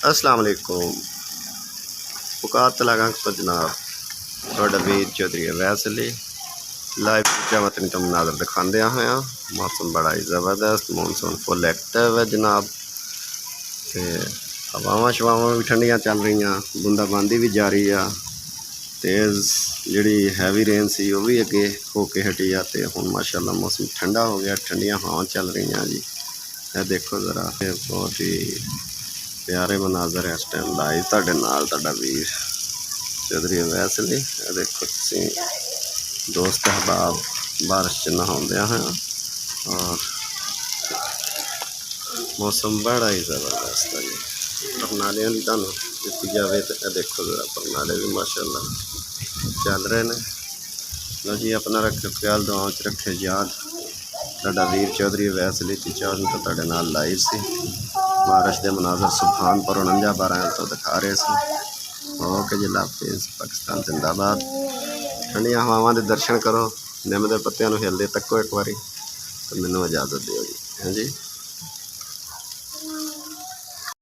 अस्सलाम वालेकुम। मुकातला तो जनाब थोड़ा वीर चौधरी अवैस अली लाइव पूजा वतनी तो मनाजर दिखाते हैं। मौसम बड़ा ही ज़बरदस्त, मानसून फुल एक्टिव है जनाब। तो हवावां शवावां भी ठंडियां चल रही, बूंदाबांदी भी जारी आ। तेज़ जी हैवी रेन सी वो भी अगे होके हटी आ। तो हुण माशाअल्लाह मौसम ठंडा हो गया, ठंडियां हवावां चल रही जी। यह देखो ज़रा, बहुत ही प्यारे मनाजर है इस टाइम लाइव तुहाडे नाल तुहाडा वीर चौधरी अवैस अली। देखो तुसीं दोस्त अहबाब बारिश च नहाउंदे हैं और मौसम बड़ा ही ज़बरदस्त है जी। परनालियां दी तुहानूं दित्ती जावे तो देखो ज़रा, परनाले भी माशाअल्लाह चल रहे हैं। लो जी, अपना रखे ख्याल, दुआओं च रखे याद। तुहाडा वीर चौधरी अवैस अली चौधरी तो तुहाडे नाल लाइव सी। बारिश के मनाजर सुभानपुर 49/12 तो दिखा रहे थे। ओके जी, हाफिज़। पाकिस्तान जिंदाबाद। ठंडिया हवावां के दर्शन करो, निम के पत्तियां नूं हिलदे तक्को एक बारी, तो मैनूं इजाजत दिओ जी। हाँ जी।